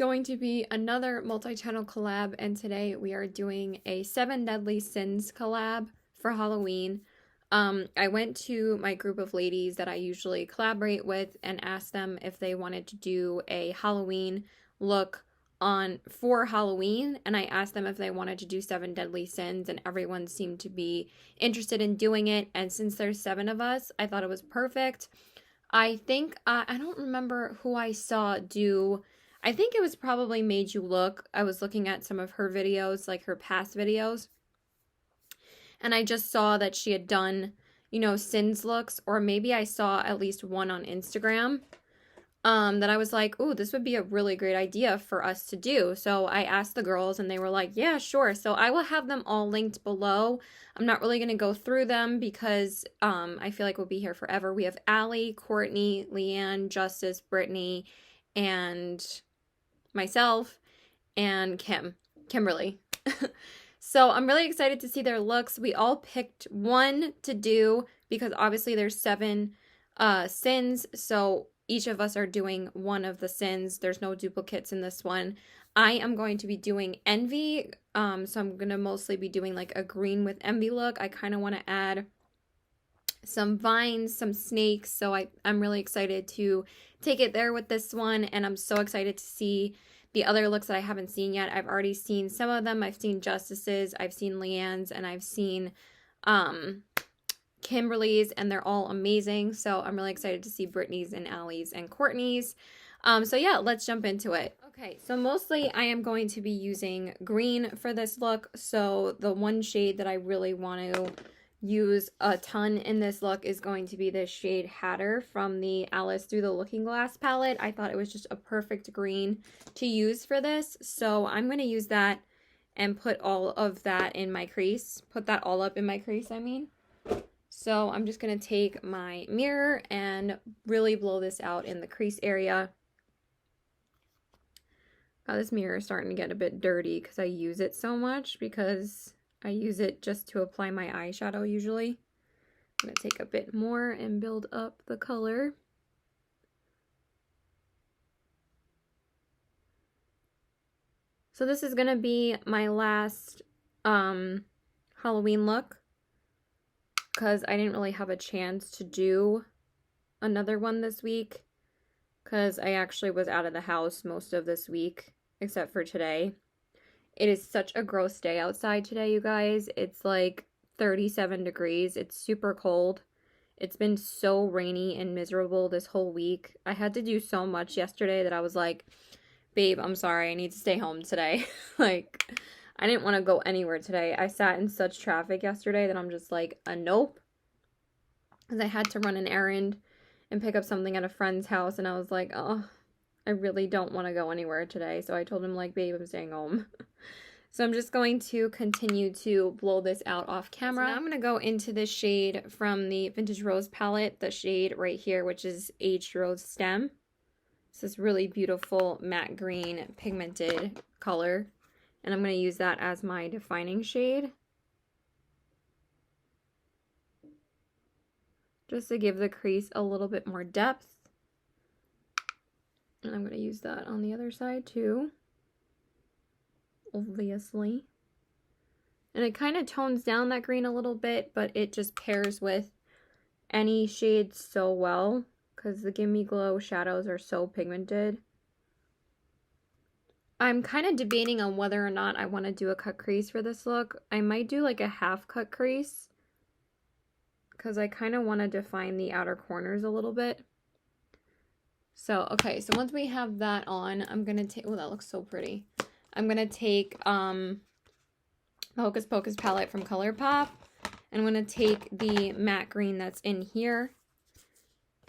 going to be another multi-channel collab, and today we are doing a 7 Deadly Sins collab for Halloween. I went to my group of ladies that I usually collaborate with and asked them if they wanted to do a Halloween look for Halloween, and I asked them if they wanted to do 7 Deadly Sins, and everyone seemed to be interested in doing it. And since there's 7 of us, I thought it was perfect. I think I don't remember who I saw do. I think it was probably Made You Look. I was looking at some of her videos, like her past videos, and I just saw that she had done, Sins looks, or maybe I saw at least one on Instagram. That I was like, ooh, this would be a really great idea for us to do. So I asked the girls and they were like, yeah, sure. So I will have them all linked below. I'm not really going to go through them because I feel like we'll be here forever. We have Allie, Courtney, Leanne, Justice, Brittany, and myself, and Kimberly. So I'm really excited to see their looks. We all picked one to do because obviously there's 7 sins. So each of us are doing one of the sins. There's no duplicates in this one. I am going to be doing Envy. So I'm going to mostly be doing like a green with Envy look. I kind of want to add some vines, some snakes. So I'm really excited to take it there with this one. And I'm so excited to see the other looks that I haven't seen yet. I've already seen some of them. I've seen Justice's, I've seen Leanne's, and I've seen Kimberly's, and they're all amazing. So I'm really excited to see Brittany's and Allie's and Courtney's. So yeah, let's jump into it. Okay, so mostly I am going to be using green for this look. So the one shade that I really want to use a ton in this look is going to be this shade Hatter from the Alice Through the Looking Glass palette. I thought it was just a perfect green to use for this. So I'm going to use that and put all of that in my crease. Put that all up in my crease, I mean. So I'm just going to take my mirror and really blow this out in the crease area. This mirror is starting to get a bit dirty because I use it so much, because I use it just to apply my eyeshadow usually. I'm going to take a bit more and build up the color. So this is going to be my last Halloween look, because I didn't really have a chance to do another one this week, because I actually was out of the house most of this week, except for today. It is such a gross day outside today, you guys. It's like 37 degrees. It's super cold. It's been so rainy and miserable this whole week. I had to do so much yesterday that I was like, babe, I'm sorry, I need to stay home today. Like, I didn't want to go anywhere today. I sat in such traffic yesterday that I'm just like, a nope. Because I had to run an errand and pick up something at a friend's house, and I was like, oh, I really don't want to go anywhere today. So I told him, like, babe, I'm staying home. So I'm just going to continue to blow this out off camera. So now I'm going to go into this shade from the Vintage Rose palette, the shade right here, which is Aged Rose Stem. It's this really beautiful matte green pigmented color, and I'm going to use that as my defining shade, just to give the crease a little bit more depth. And I'm going to use that on the other side too, obviously. And it kind of tones down that green a little bit, but it just pairs with any shade so well, because the Gimme Glow shadows are so pigmented. I'm kind of debating on whether or not I want to do a cut crease for this look. I might do like a half cut crease, because I kind of want to define the outer corners a little bit. So, okay, so once we have that on, I'm going to take, oh, that looks so pretty. I'm going to take the Hocus Pocus palette from ColourPop, and I'm going to take the matte green that's in here.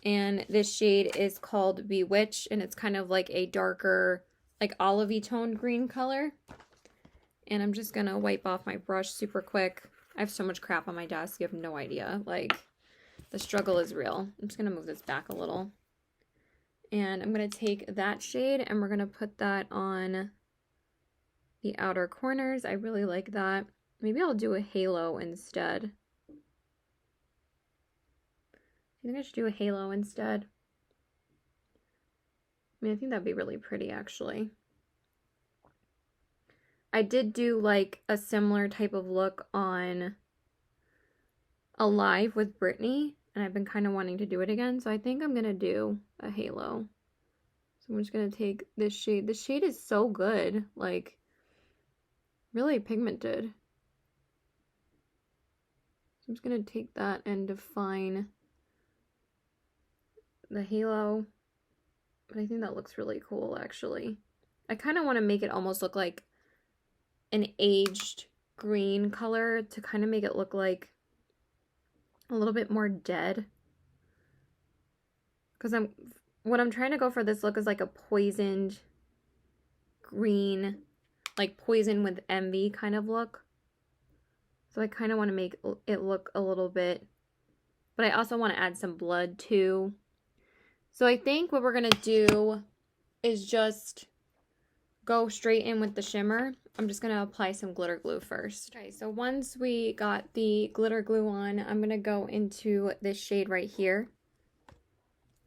And this shade is called Bewitched, and it's kind of like a darker, like olive-y toned green color. And I'm just going to wipe off my brush super quick. I have so much crap on my desk, you have no idea. Like, the struggle is real. I'm just going to move this back a little. And I'm going to take that shade and we're going to put that on the outer corners. I really like that. Maybe I'll do a halo instead. I think I should do a halo instead. I mean, I think that'd be really pretty, actually. I did do like a similar type of look on a live with Brittany, and I've been kind of wanting to do it again, so I think I'm gonna do a halo. So I'm just gonna take this shade. This shade is so good, like really pigmented. So I'm just gonna take that and define the halo. But I think that looks really cool, actually. I kind of want to make it almost look like an aged green color to kind of make it look like a little bit more dead. Because what I'm trying to go for this look is like a poisoned green, like poison with envy kind of look. So I kind of want to make it look a little bit, but I also want to add some blood too. So I think what we're going to do is just go straight in with the shimmer. I'm just going to apply some glitter glue first. Okay, so once we got the glitter glue on, I'm going to go into this shade right here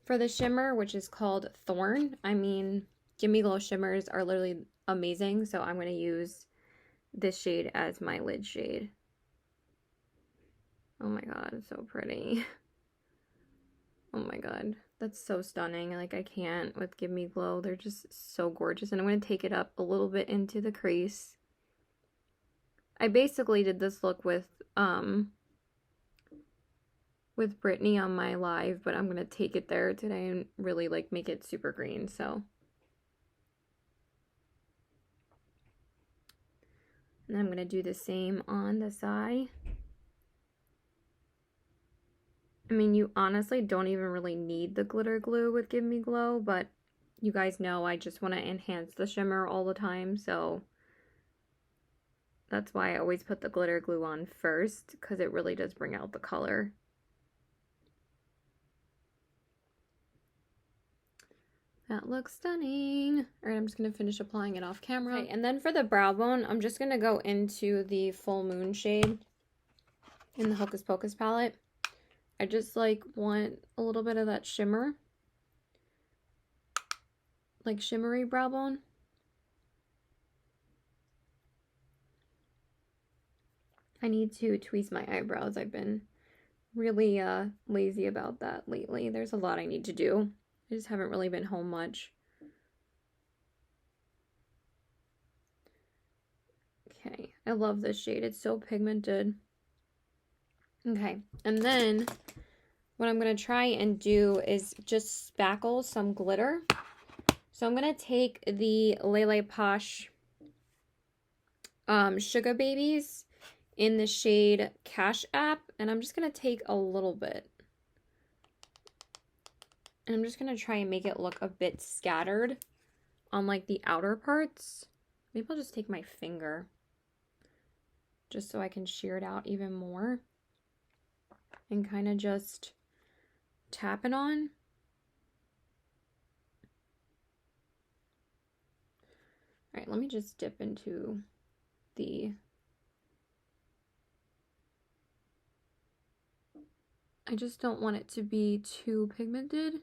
for the shimmer, which is called Thorn. I mean, Gimme Glow shimmers are literally amazing, so I'm going to use this shade as my lid shade. Oh my god, it's so pretty. Oh my god, that's so stunning. Like, I can't with Gimme Glow. They're just so gorgeous. And I'm going to take it up a little bit into the crease. I basically did this look with Brittany on my live, but I'm going to take it there today and really like make it super green. So, and I'm going to do the same on the side. I mean, you honestly don't even really need the glitter glue with Give Me Glow, but you guys know I just want to enhance the shimmer all the time, so that's why I always put the glitter glue on first, because it really does bring out the color. That looks stunning. All right, I'm just going to finish applying it off camera. Okay, and then for the brow bone, I'm just going to go into the Full Moon shade in the Hocus Pocus palette. I just like want a little bit of that shimmer, like shimmery brow bone. I need to tweeze my eyebrows. I've been really lazy about that lately. There's a lot I need to do. I just haven't really been home much. Okay, I love this shade. It's so pigmented. Okay, and then what I'm going to try and do is just spackle some glitter. So I'm going to take the Lele Posh Sugar Babies in the shade Cash App, and I'm just going to take a little bit. And I'm just going to try and make it look a bit scattered on like the outer parts. Maybe I'll just take my finger just so I can shear it out even more. And kind of just tap it on. All right, let me just dip into the... I just don't want it to be too pigmented.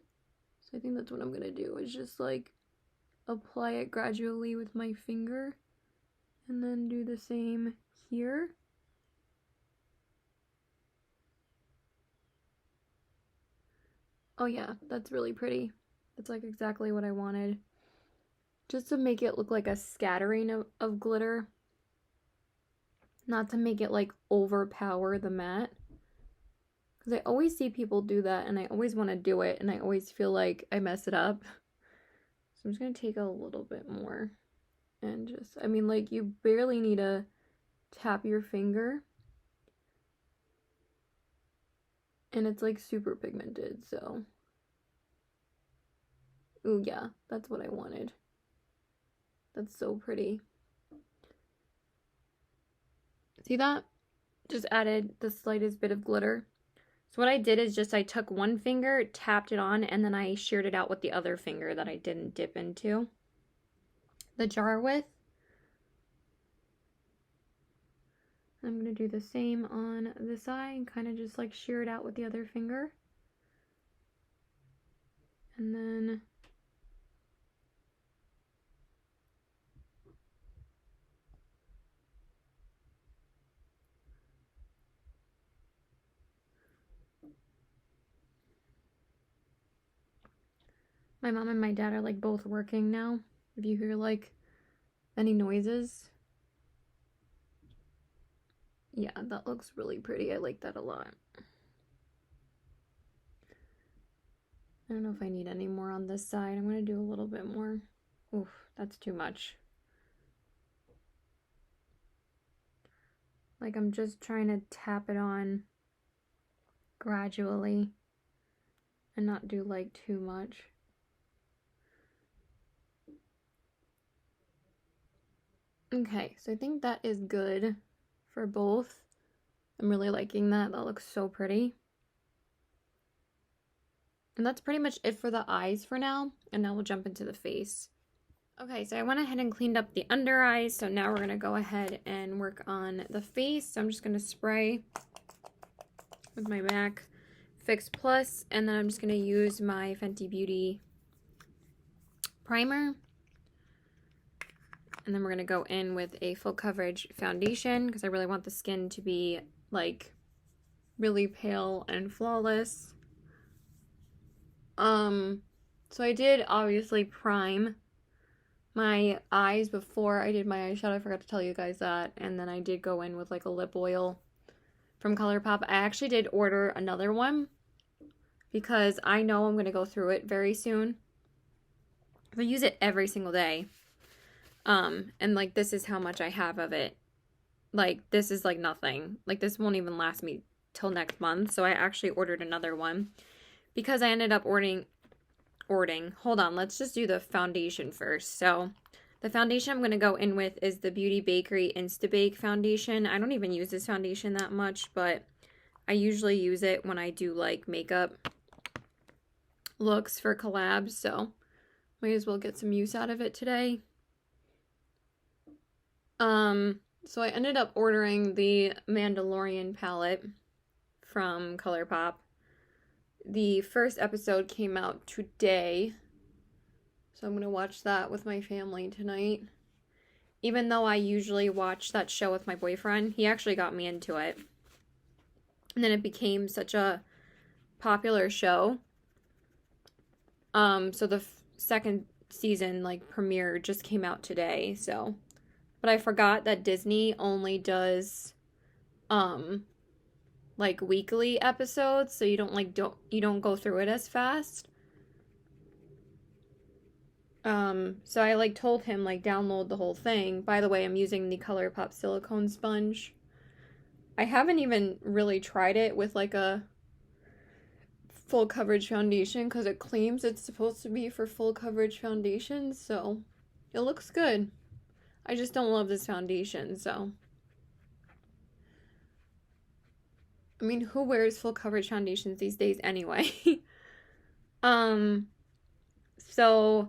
So I think that's what I'm going to do, is just like apply it gradually with my finger. And then do the same here. Oh yeah, that's really pretty. That's like exactly what I wanted. Just to make it look like a scattering of glitter. Not to make it like overpower the matte. Because I always see people do that and I always want to do it and I always feel like I mess it up. So I'm just going to take a little bit more. And just, I mean, like, you barely need to tap your finger. And it's like super pigmented, so. Ooh, yeah, that's what I wanted. That's so pretty. See that? Just added the slightest bit of glitter. So what I did is just I took one finger, tapped it on, and then I sheared it out with the other finger that I didn't dip into the jar with. I'm going to do the same on this eye and kind of just like shear it out with the other finger. And then My mom and my dad are like both working now. If you hear like any noises. Yeah, that looks really pretty. I like that a lot. I don't know if I need any more on this side. I'm going to do a little bit more. Oof, that's too much. Like I'm just trying to tap it on gradually and not do like too much. Okay, so I think that is good for both. I'm really liking that. That looks so pretty. And that's pretty much it for the eyes for now. And now we'll jump into the face. Okay, so I went ahead and cleaned up the under eyes. So now we're going to go ahead and work on the face. So I'm just going to spray with my MAC Fix Plus. And then I'm just going to use my Fenty Beauty primer. And then we're going to go in with a full coverage foundation because I really want the skin to be like really pale and flawless. So I did obviously prime my eyes before I did my eyeshadow. I forgot to tell you guys that. And then I did go in with like a lip oil from ColourPop. I actually did order another one because I know I'm going to go through it very soon. I use it every single day. And like this is how much I have of it. Like this is like nothing. Like this won't even last me till next month. So I actually ordered another one because I ended up ordering. Hold on, let's just do the foundation first. So the foundation I'm going to go in with is the Beauty Bakery Instabake foundation. I don't even use this foundation that much, but I usually use it when I do like makeup looks for collabs. So might as well get some use out of it today. So I ended up ordering the Mandalorian palette from ColourPop. The first episode came out today, so I'm going to watch that with my family tonight. Even though I usually watch that show with my boyfriend, he actually got me into it. And then it became such a popular show. So the second season, like, premiere just came out today, so. But I forgot that Disney only does, like weekly episodes, so you don't go through it as fast. So I like told him like download the whole thing. By the way, I'm using the ColourPop silicone sponge. I haven't even really tried it with like a full coverage foundation because it claims it's supposed to be for full coverage foundation, so it looks good. I just don't love this foundation, so. I mean, who wears full coverage foundations these days anyway? So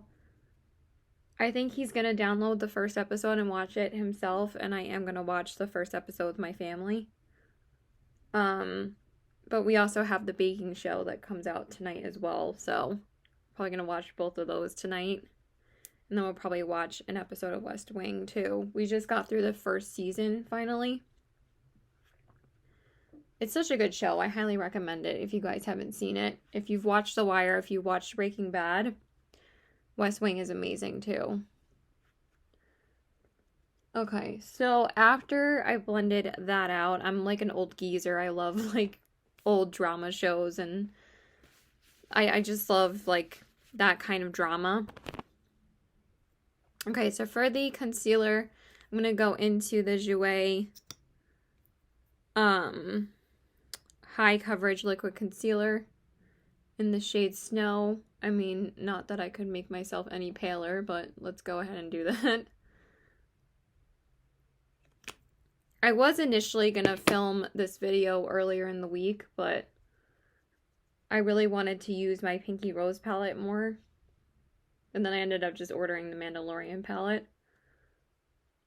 I think he's gonna download the first episode and watch it himself, and I am gonna watch the first episode with my family. But we also have the baking show that comes out tonight as well, so probably gonna watch both of those tonight. And then we'll probably watch an episode of West Wing too. We just got through the first season finally. It's such a good show. I highly recommend it if you guys haven't seen it. If you've watched The Wire, if you watched Breaking Bad, West Wing is amazing too. Okay, so after I blended that out, I'm like an old geezer. I love like old drama shows, and I just love like that kind of drama. Okay, so for the concealer, I'm going to go into the Jouer high coverage liquid concealer in the shade Snow. I mean, not that I could make myself any paler, but let's go ahead and do that. I was initially going to film this video earlier in the week, but I really wanted to use my Pinky Rose palette more. And then I ended up just ordering the Mandalorian palette.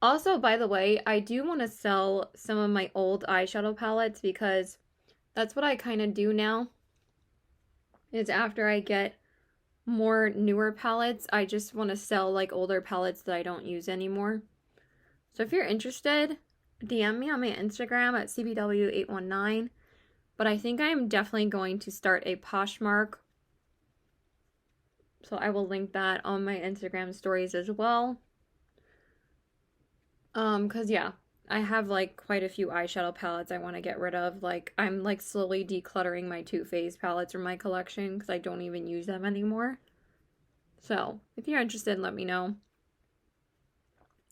Also, by the way, I do want to sell some of my old eyeshadow palettes because that's what I kind of do now. Is after I get more newer palettes, I just want to sell like older palettes that I don't use anymore. So if you're interested, DM me on my Instagram at cbw819. But I think I'm definitely going to start a Poshmark So I will link that on my Instagram stories as well. Cause yeah, I have like quite a few eyeshadow palettes I want to get rid of. Like I'm like slowly decluttering my Too Faced palettes from my collection because I don't even use them anymore. So if you're interested, let me know.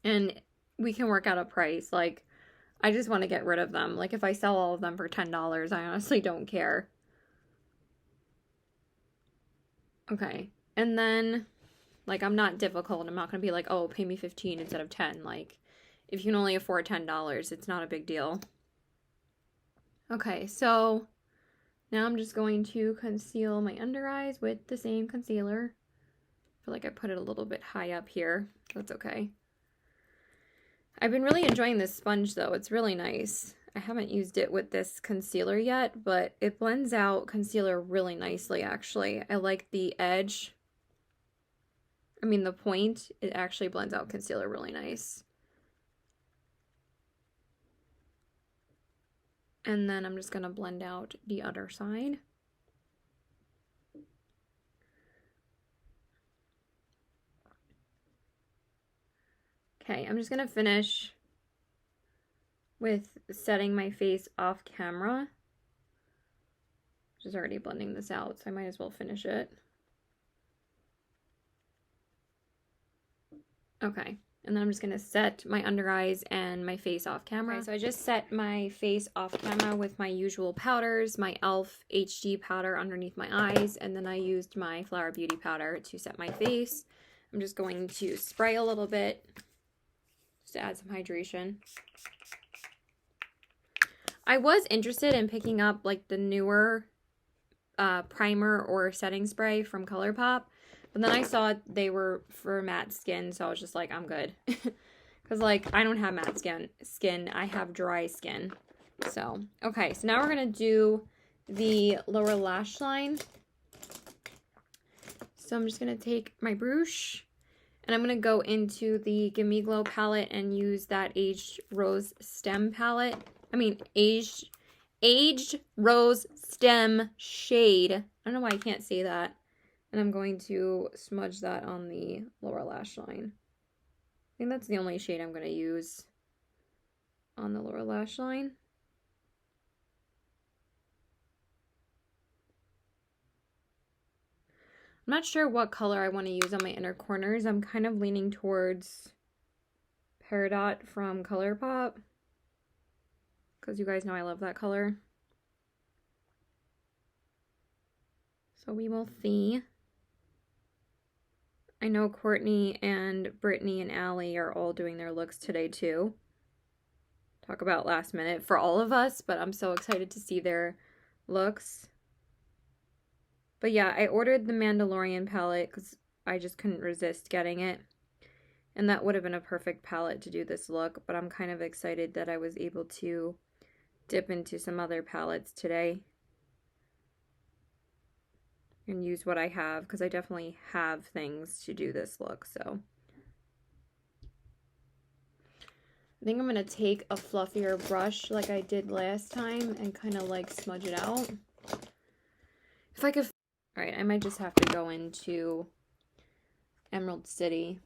And we can work out a price. Like I just want to get rid of them. Like if I sell all of them for $10, I honestly don't care. Okay. And then like I'm not difficult. I'm not going to be like, "Oh, pay me 15 instead of 10." Like if you can only afford $10, it's not a big deal. Okay, so now I'm just going to conceal my under eyes with the same concealer. I feel like I put it a little bit high up here. That's okay. I've been really enjoying this sponge though. It's really nice. I haven't used it with this concealer yet, but it blends out concealer really nicely actually. I like the edge. I mean the point, it actually blends out concealer really nice. And then I'm just going to blend out the other side. Okay, I'm just going to finish with setting my face off camera. Just already blending this out, so I might as well finish it. Okay, and then I'm just going to set my under eyes and my face off camera. Okay, so I just set my face off camera with my usual powders, my e.l.f. HD powder underneath my eyes, and then I used my Flower Beauty powder to set my face. I'm just going to spray a little bit just to add some hydration. I was interested in picking up like the newer primer or setting spray from ColourPop, but then I saw they were for matte skin, so I was just like, I'm good. Because, like, I don't have matte skin. I have dry skin. So, okay. So now we're going to do the lower lash line. So I'm just going to take my brush, and I'm going to go into the Gimme Glow palette and use that Aged Rose Stem palette. I mean, Aged Rose Stem shade. I don't know why I can't say that. And I'm going to smudge that on the lower lash line. I think that's the only shade I'm going to use on the lower lash line. I'm not sure what color I want to use on my inner corners. I'm kind of leaning towards Peridot from ColourPop, because you guys know I love that color. So we will see. I know Courtney and Brittany and Allie are all doing their looks today too. Talk about last minute for all of us, but I'm so excited to see their looks. But yeah, I ordered the Mandalorian palette because I just couldn't resist getting it. And that would have been a perfect palette to do this look, but I'm kind of excited that I was able to dip into some other palettes today and use what I have, because I definitely have things to do this look. So I think I'm going to take a fluffier brush like I did last time and kind of like smudge it out. If I could... Alright, I might just have to go into Emerald City.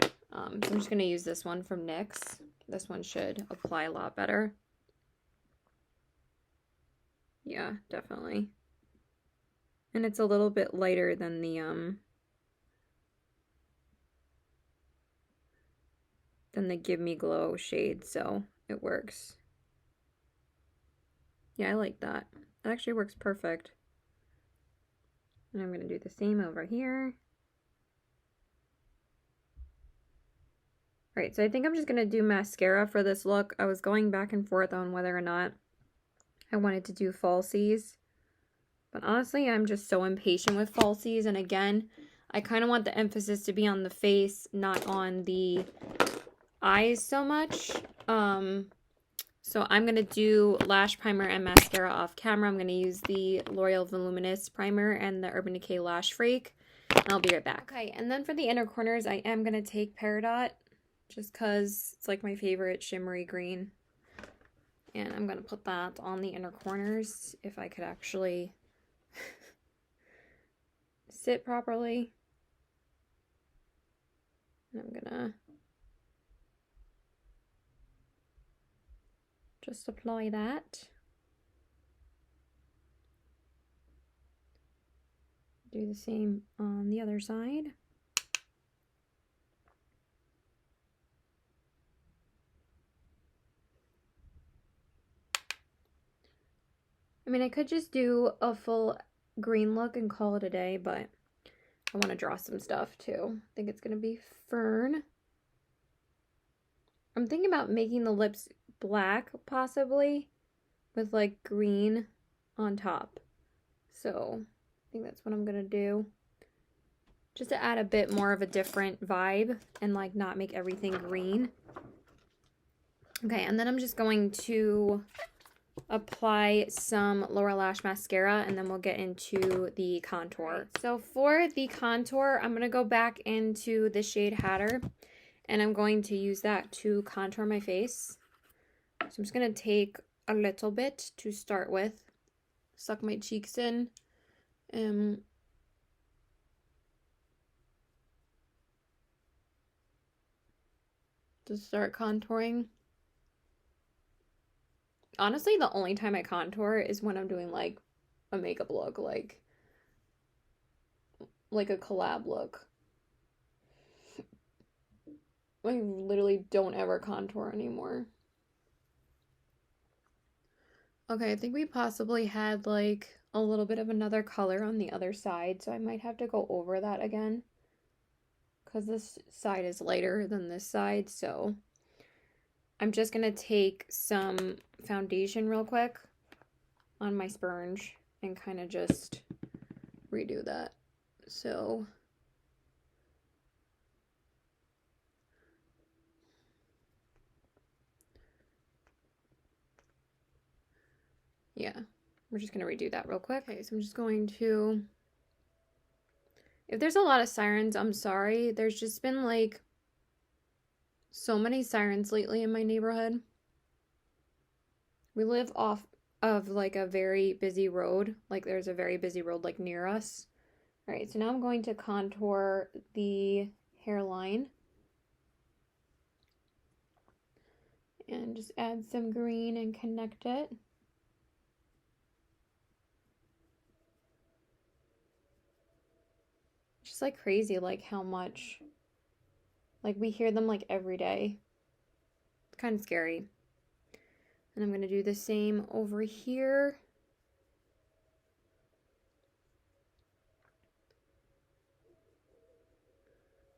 So I'm just going to use this one from NYX. This one should apply a lot better. Yeah, definitely. And it's a little bit lighter than the Gimme Glow shade, so it works. Yeah, I like that. It actually works perfect. And I'm going to do the same over here. Alright, so I think I'm just going to do mascara for this look. I was going back and forth on whether or not I wanted to do falsies. But honestly, I'm just so impatient with falsies. And again, I kind of want the emphasis to be on the face, not on the eyes so much. So I'm going to do lash primer and mascara off camera. I'm going to use the L'Oreal Voluminous primer and the Urban Decay Lash Freak. And I'll be right back. Okay, and then for the inner corners, I am going to take Peridot, just because it's like my favorite shimmery green. And I'm going to put that on the inner corners, if I could actually sit properly. And I'm gonna just apply that. Do the same on the other side. I mean, I could just do a full green look and call it a day, but I want to draw some stuff too. I think it's going to be fern. I'm thinking about making the lips black, possibly, with like green on top. So I think that's what I'm going to do. Just to add a bit more of a different vibe and like not make everything green. Okay, and then I'm just going to apply some lower lash mascara, and then we'll get into the contour. So for the contour, I'm going to go back into the shade Hatter, and I'm going to use that to contour my face. So I'm just going to take a little bit to start with, suck my cheeks in, to start contouring. Honestly, the only time I contour is when I'm doing like a makeup look, like a collab look. I literally don't ever contour anymore. Okay, I think we possibly had like a little bit of another color on the other side, so I might have to go over that again because this side is lighter than this side. So I'm just gonna take some foundation real quick on my sponge and kind of just redo that. So yeah, we're just gonna redo that real quick. Okay, so I'm just going to, if there's a lot of sirens, I'm sorry. There's just been like so many sirens lately in my neighborhood. We live off of like a very busy road. Like there's a very busy road like near us. All right, so now I'm going to contour the hairline. And just add some green and connect it. Just like crazy, like how much, like we hear them like every day. It's kind of scary. And I'm gonna do the same over here.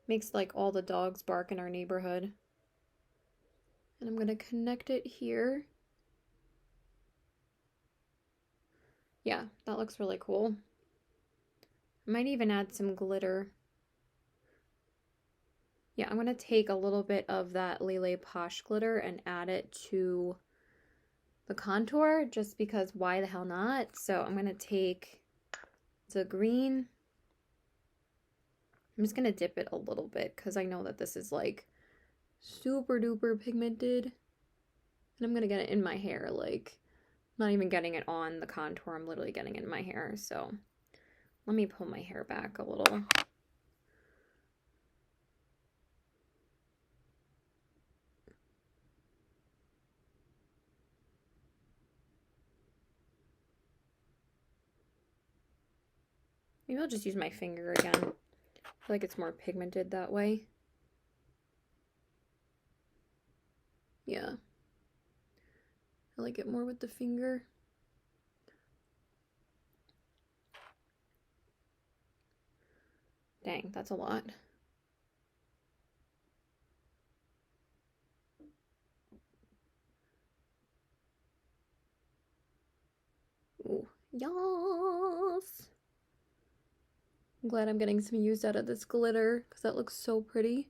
Makes like all the dogs bark in our neighborhood. And I'm gonna connect it here. Yeah, that looks really cool. I might even add some glitter. Yeah, I'm gonna take a little bit of that Lele Posh glitter and add it to the contour, just because why the hell not? So I'm gonna take the green. I'm just gonna dip it a little bit because I know that this is like super duper pigmented. And I'm gonna get it in my hair, like not even getting it on the contour, I'm literally getting it in my hair. So let me pull my hair back a little. Maybe I'll just use my finger again. I feel like it's more pigmented that way. Yeah. I like it more with the finger. Dang, that's a lot. Ooh, yes! I'm glad I'm getting some use out of this glitter because that looks so pretty.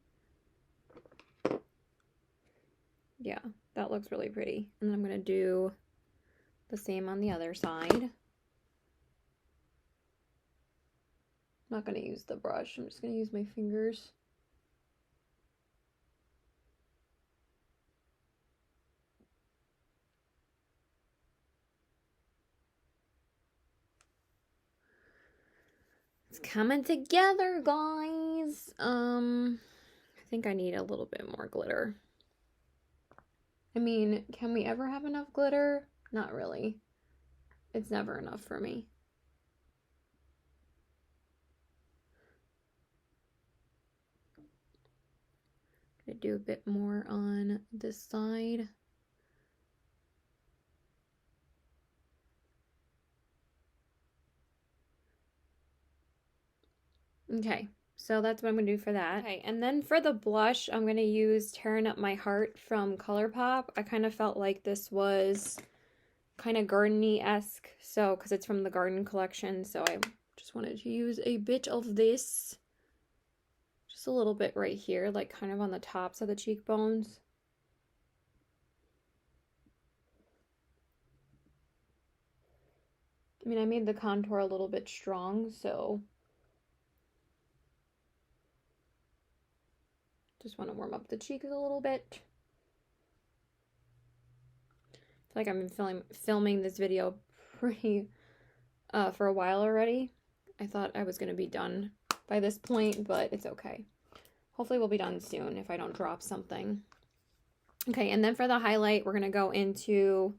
Yeah, that looks really pretty. And then I'm going to do the same on the other side. I'm not going to use the brush. I'm just going to use my fingers. It's coming together, guys. I think I need a little bit more glitter. I mean, can we ever have enough glitter? Not really. It's never enough for me. Gonna do a bit more on this side. Okay, so that's what I'm gonna do for that. Okay, and then for the blush, I'm gonna use Tearing Up My Heart from ColourPop. I kind of felt like this was kind of garden-y-esque, so because it's from the garden collection, so I just wanted to use a bit of this. Just a little bit right here, like kind of on the tops of the cheekbones. I mean, I made the contour a little bit strong, so just want to warm up the cheeks a little bit. I feel like I've been filming this video pretty for a while already. I thought I was going to be done by this point, but it's okay. Hopefully we'll be done soon if I don't drop something. Okay, and then for the highlight, we're going to go into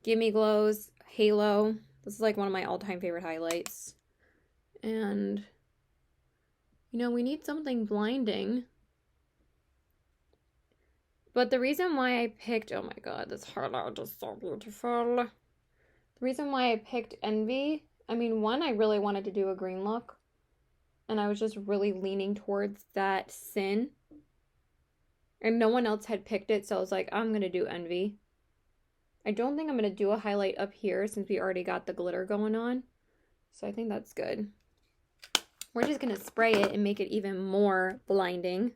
Gimme Glow's Halo. This is like one of my all-time favorite highlights. And, you know, we need something blinding. But the reason why I picked, oh my god, this highlight is so beautiful. The reason why I picked Envy, I mean, one, I really wanted to do a green look. And I was just really leaning towards that Sin. And no one else had picked it, so I was like, I'm going to do Envy. I don't think I'm going to do a highlight up here since we already got the glitter going on. So I think that's good. We're just going to spray it and make it even more blinding.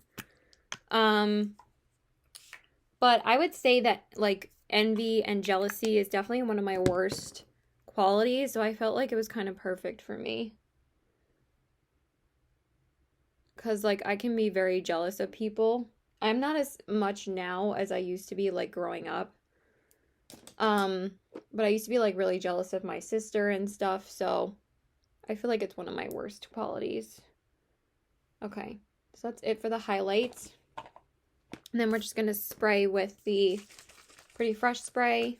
But I would say that, like, Envy and Jealousy is definitely one of my worst qualities, so I felt like it was kind of perfect for me. Because, like, I can be very jealous of people. I'm not as much now as I used to be, like, growing up. But I used to be, like, really jealous of my sister and stuff, so I feel like it's one of my worst qualities. Okay, so that's it for the highlights. And then we're just going to spray with the Pretty Fresh spray.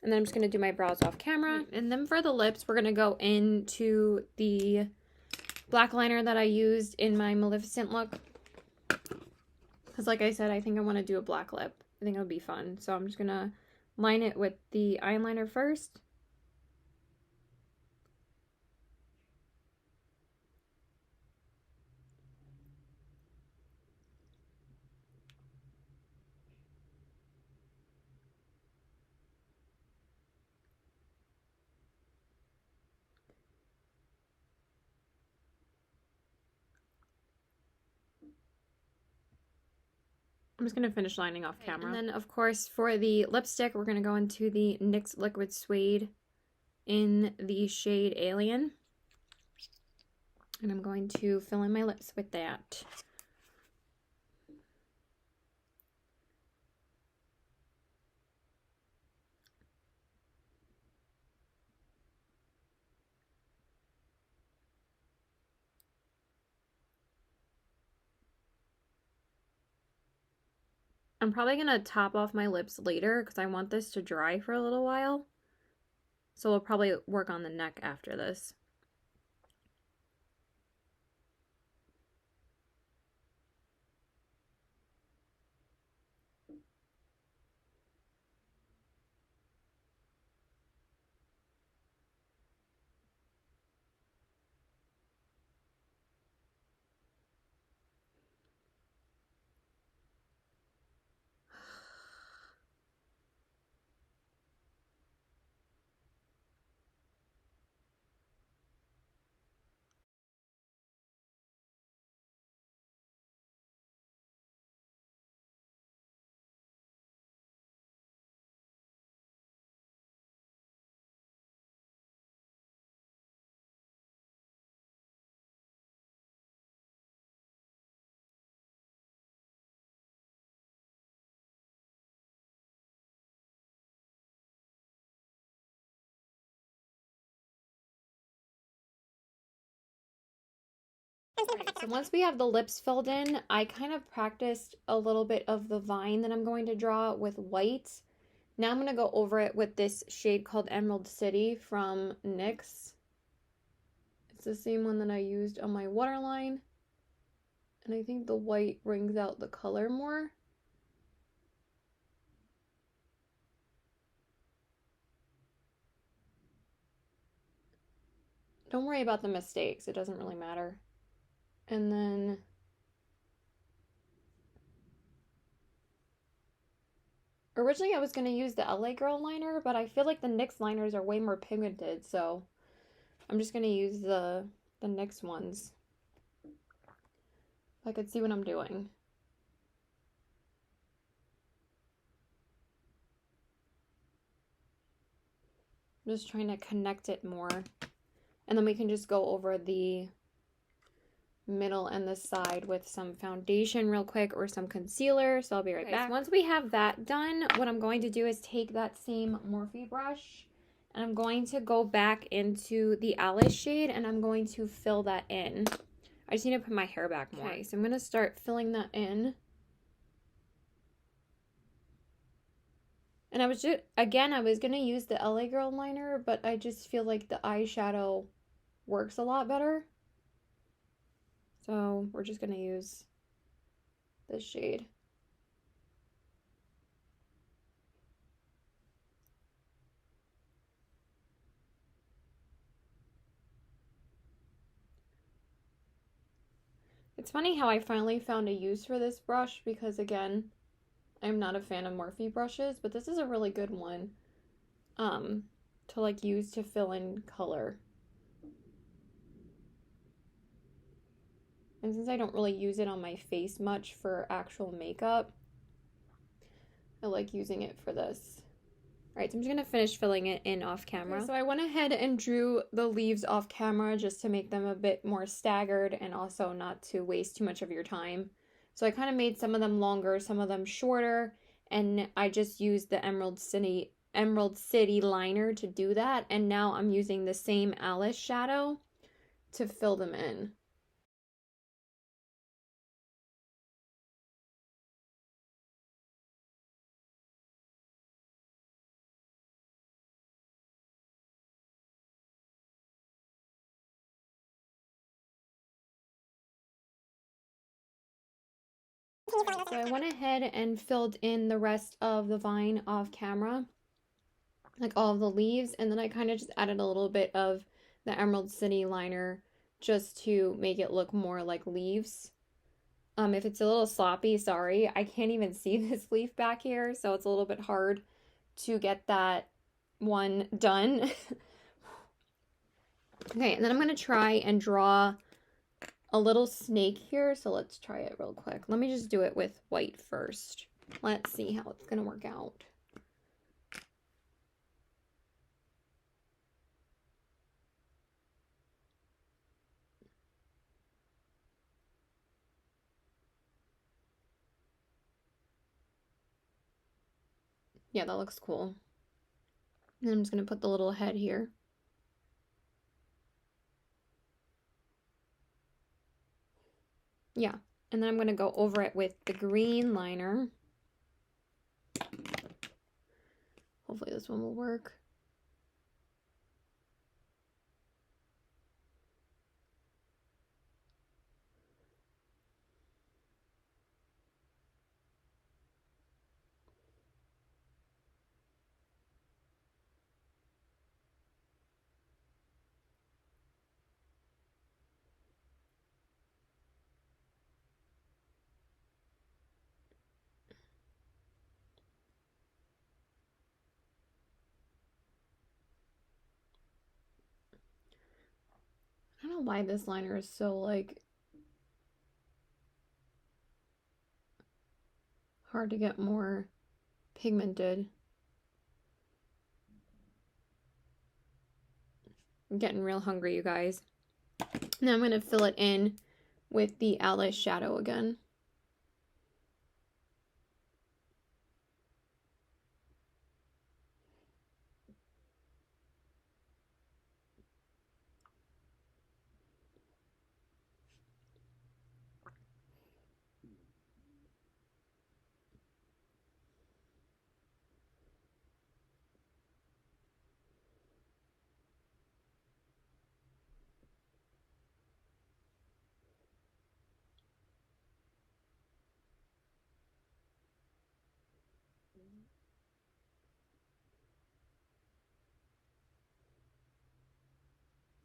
And then I'm just going to do my brows off camera. And then for the lips, we're going to go into the black liner that I used in my Maleficent look. Because like I said, I think I want to do a black lip. I think it'll be fun. So I'm just going to line it with the eyeliner first. I'm just going to finish lining off camera. And then, of course, for the lipstick, we're going to go into the NYX Liquid Suede in the shade Alien. And I'm going to fill in my lips with that. I'm probably going to top off my lips later because I want this to dry for a little while. So we'll probably work on the neck after this. Alright, so once we have the lips filled in, I kind of practiced a little bit of the vine that I'm going to draw with white. Now I'm going to go over it with this shade called Emerald City from NYX. It's the same one that I used on my waterline. And I think the white brings out the color more. Don't worry about the mistakes, it doesn't really matter. And then originally I was going to use the LA Girl liner, but I feel like the NYX liners are way more pigmented, so I'm just going to use the NYX ones. If I could see what I'm doing. I'm just trying to connect it more. And then we can just go over the middle and the side with some foundation real quick or some concealer. So I'll be right back. So once we have that done, what I'm going to do is take that same Morphe brush and I'm going to go back into the Alice shade and I'm going to fill that in. I just need to put my hair back more. Okay, so I'm going to start filling that in. And I was just, again, I was going to use the LA Girl liner, but I just feel like the eyeshadow works a lot better. So we're just going to use this shade. It's funny how I finally found a use for this brush because, again, I'm not a fan of Morphe brushes, but this is a really good one to like use to fill in color. And since I don't really use it on my face much for actual makeup, I like using it for this. All right, so I'm just gonna finish filling it in off camera. Okay, so I went ahead and drew the leaves off camera just to make them a bit more staggered and also not to waste too much of your time. So I kind of made some of them longer, some of them shorter, and I just used the Emerald City liner to do that. And now I'm using the same Alice shadow to fill them in. So I went ahead and filled in the rest of the vine off camera, like all of the leaves, and then I kind of just added a little bit of the Emerald City liner just to make it look more like leaves. If it's a little sloppy, sorry. I can't even see this leaf back here, so it's a little bit hard to get that one done. Okay, and then I'm going to try and draw a little snake here, so let's try it real quick. Let me just do it with white first. Let's see how it's going to work out. Yeah, that looks cool. And I'm just going to put the little head here. Yeah, and then I'm going to go over it with the green liner. Hopefully this one will work. I don't know why this liner is so, like, hard to get more pigmented. I'm getting real hungry, you guys. Now I'm going to fill it in with the Alice shadow again.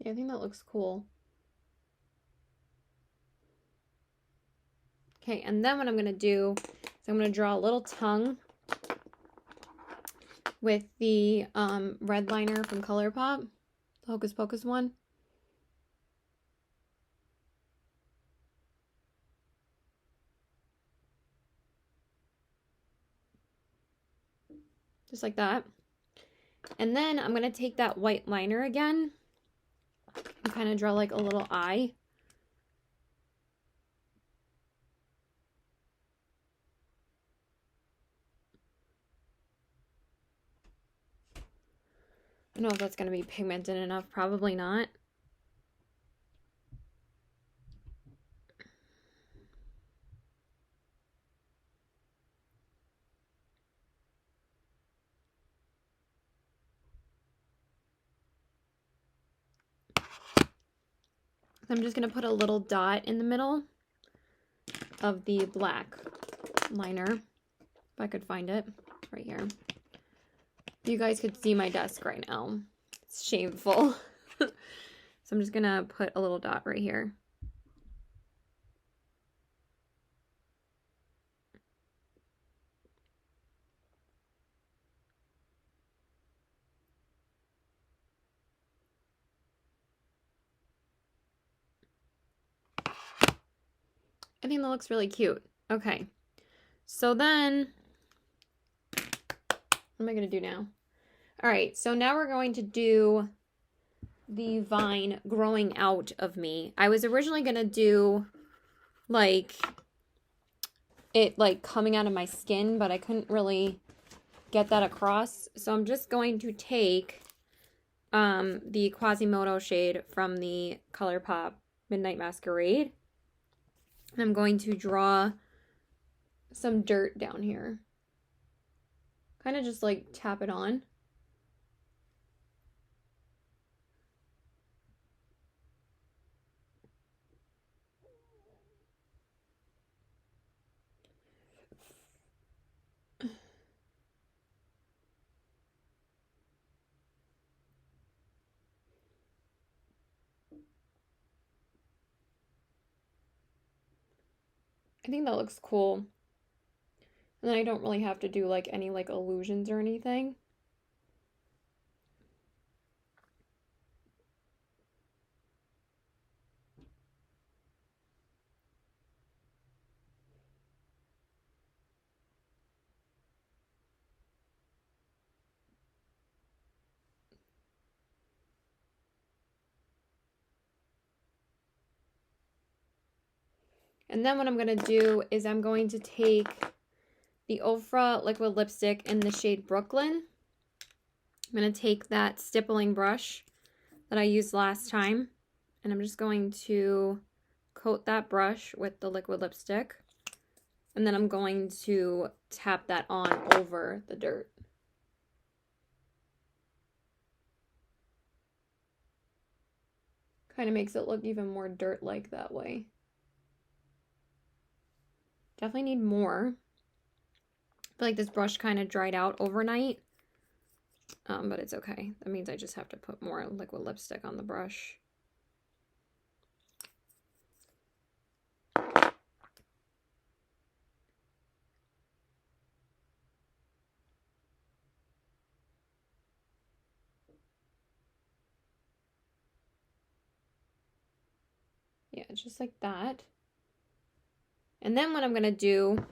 Yeah, I think that looks cool. Okay, and then what I'm going to do is I'm going to draw a little tongue with the red liner from ColourPop, the Hocus Pocus one. Just like that. And then I'm going to take that white liner again and kind of draw like a little eye. I don't know if that's going to be pigmented enough. Probably not. I'm just going to put a little dot in the middle of the black liner. If I could find it. Right here. You guys could see my desk right now. It's shameful. So I'm just going to put a little dot right here. I think that looks really cute. Okay. So then, what am I going to do now? All right. So now we're going to do the vine growing out of me. I was originally going to do like it like coming out of my skin, but I couldn't really get that across. So I'm just going to take the Quasimodo shade from the ColourPop Midnight Masquerade. And I'm going to draw some dirt down here. Kind of just like tap it on. I think that looks cool. And then I don't really have to do like any like illusions or anything. And then what I'm going to do is I'm going to take the Ofra liquid lipstick in the shade Brooklyn. I'm going to take that stippling brush that I used last time, and I'm just going to coat that brush with the liquid lipstick. And then I'm going to tap that on over the dirt. Kind of makes it look even more dirt-like that way. Definitely need more. I feel like this brush kind of dried out overnight. But it's okay. That means I just have to put more liquid lipstick on the brush. Yeah, just like that. And then what I'm going to do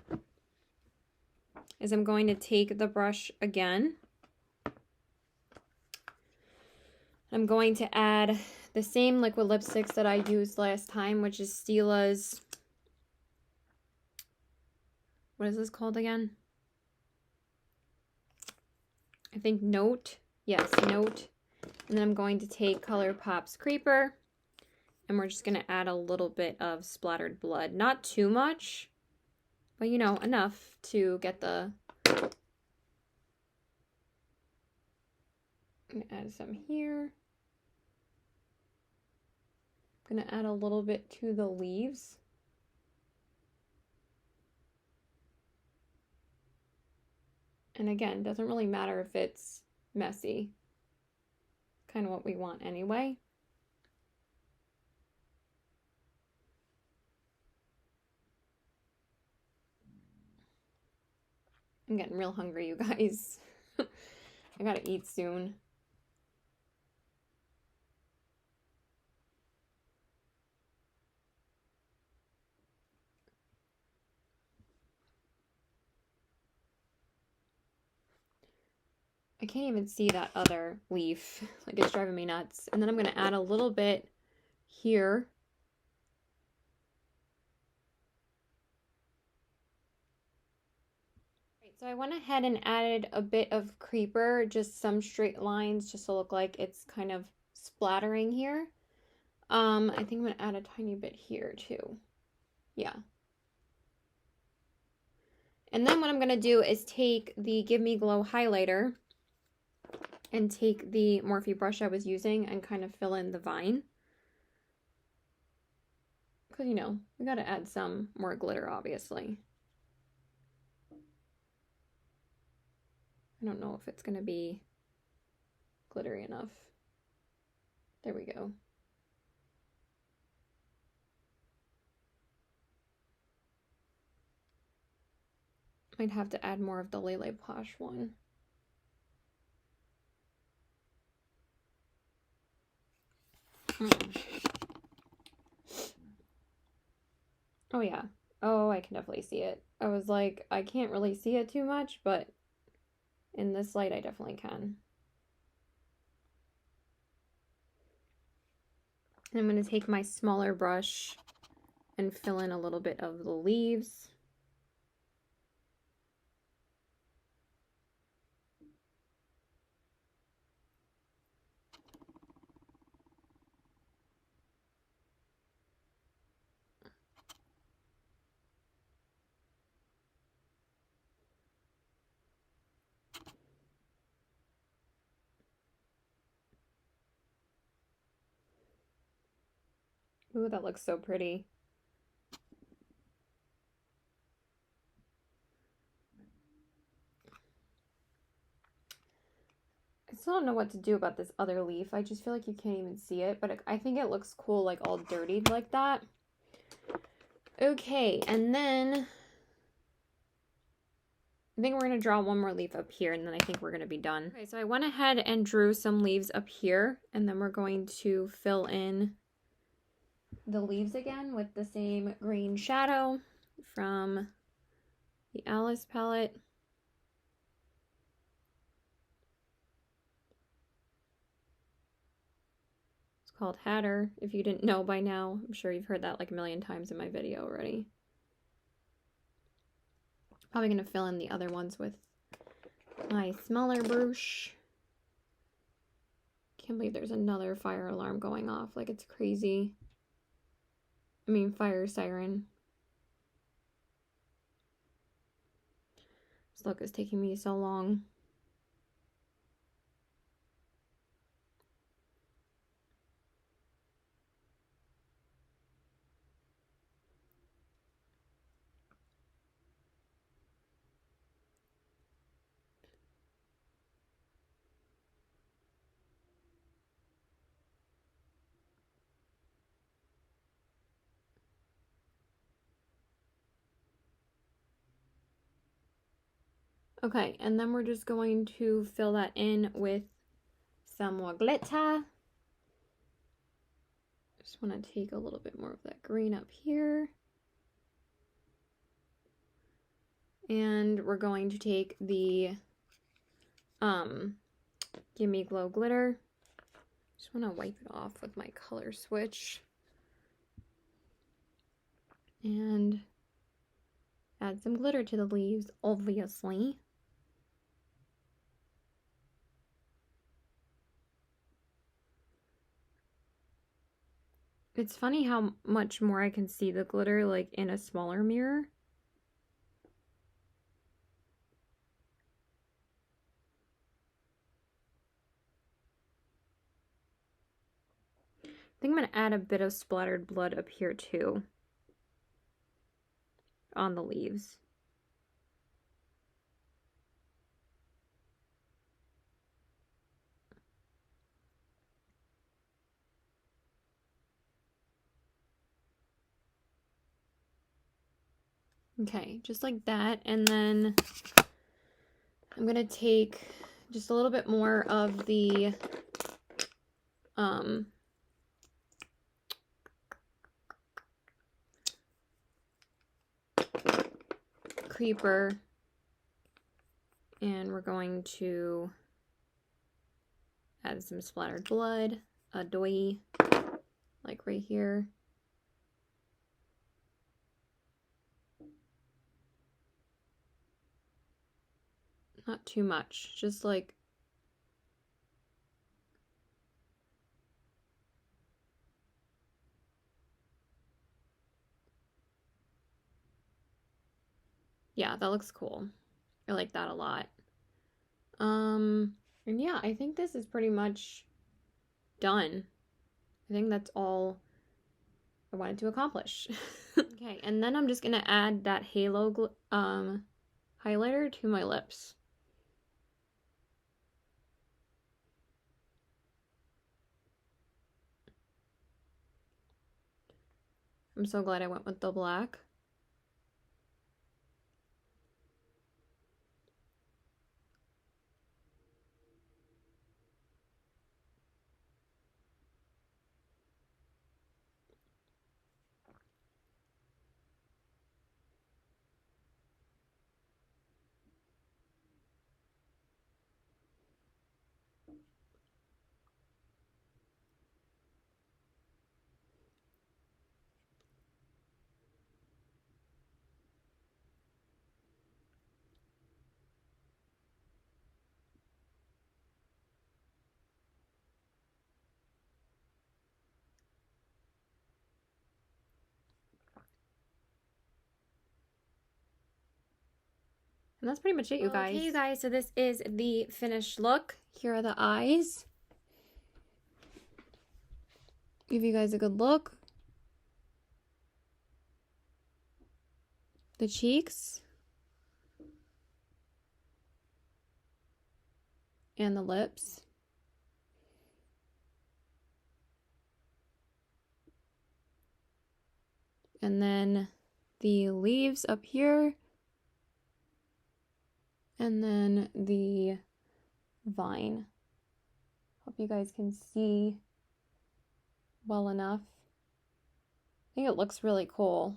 is I'm going to take the brush again. I'm going to add the same liquid lipsticks that I used last time, which is Stila's, what is this called again? I think Note. Yes, Note. And then I'm going to take ColourPop's Creeper, and we're just going to add a little bit of splattered blood. Not too much, but you know, enough to get the... I'm going to add some here. I'm going to add a little bit to the leaves. And again, doesn't really matter if it's messy. Kind of what we want anyway. I'm getting real hungry, you guys. I gotta eat soon. I can't even see that other leaf. Like, it's driving me nuts. And then I'm gonna add a little bit here. So I went ahead and added a bit of creeper, just some straight lines, just to look like it's kind of splattering here. I think I'm gonna add a tiny bit here too. Yeah. And then what I'm gonna do is take the Give Me Glow highlighter and take the Morphe brush I was using and kind of fill in the vine. Because, you know, we gotta add some more glitter, obviously. I don't know if it's gonna be glittery enough. There we go. Might have to add more of the Lele Posh one. Oh yeah. Oh, I can definitely see it. I was like, I can't really see it too much, but in this light I definitely can. And I'm going to take my smaller brush and fill in a little bit of the leaves. Ooh, that looks so pretty. I still don't know what to do about this other leaf. I just feel like you can't even see it, but I think it looks cool, like all dirtied like that. Okay, and then I think we're going to draw one more leaf up here, and then I think we're going to be done. Okay, so I went ahead and drew some leaves up here, and then we're going to fill in the leaves again with the same green shadow from the Alice palette. It's called Hatter, if you didn't know by now. I'm sure you've heard that like a million times in my video already. Probably going to fill in the other ones with my smaller brush. Can't believe there's another fire alarm going off. Like, it's crazy. I mean, fire siren. This look is taking me so long. Okay, and then we're just going to fill that in with some more glitter. Just want to take a little bit more of that green up here. And we're going to take the Give Me Glow glitter. Just want to wipe it off with my color switch. And add some glitter to the leaves, obviously. It's funny how much more I can see the glitter like in a smaller mirror. I think I'm going to add a bit of splattered blood up here too, on the leaves. Okay, just like that, and then I'm going to take just a little bit more of the Creeper, and we're going to add some splattered blood, a doy, like right here. Not too much, just like yeah, that looks cool. I like that a lot. And yeah, I think this is pretty much done. I think that's all I wanted to accomplish. Okay, and then I'm just gonna add that halo highlighter to my lips. I'm so glad I went with the black. And that's pretty much it, you guys. Okay, you guys, so this is the finished look. Here are the eyes. Give you guys a good look. The cheeks. And the lips. And then the leaves up here. And then the vine. Hope you guys can see well enough. I think it looks really cool.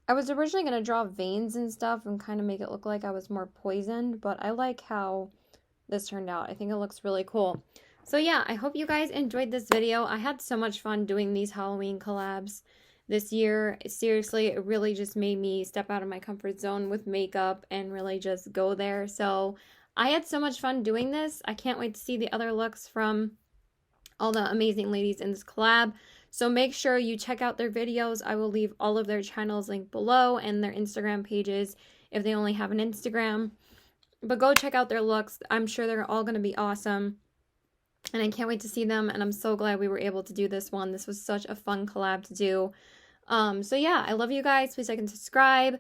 I was originally going to draw veins and stuff and kind of make it look like I was more poisoned, but I like how this turned out. I think it looks really cool. So yeah, I hope you guys enjoyed this video. I had so much fun doing these Halloween collabs this year. Seriously, it really just made me step out of my comfort zone with makeup and really just go there. So I had so much fun doing this. I can't wait to see the other looks from all the amazing ladies in this collab. So make sure you check out their videos. I will leave all of their channels linked below and their Instagram pages if they only have an Instagram. But go check out their looks. I'm sure they're all going to be awesome. And I can't wait to see them. And I'm so glad we were able to do this one. This was such a fun collab to do. So yeah, I love you guys. Please like and subscribe.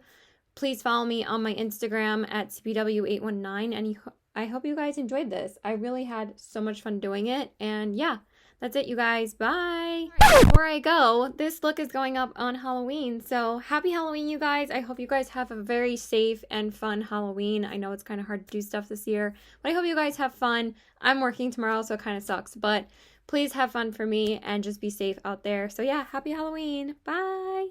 Please follow me on my Instagram at CPW819. And I hope you guys enjoyed this. I really had so much fun doing it. And yeah, that's it, you guys. Bye. Before I go, this look is going up on Halloween. So happy Halloween, you guys. I hope you guys have a very safe and fun Halloween. I know it's kind of hard to do stuff this year, but I hope you guys have fun. I'm working tomorrow, so it kind of sucks, but please have fun for me and just be safe out there. So yeah, happy Halloween. Bye.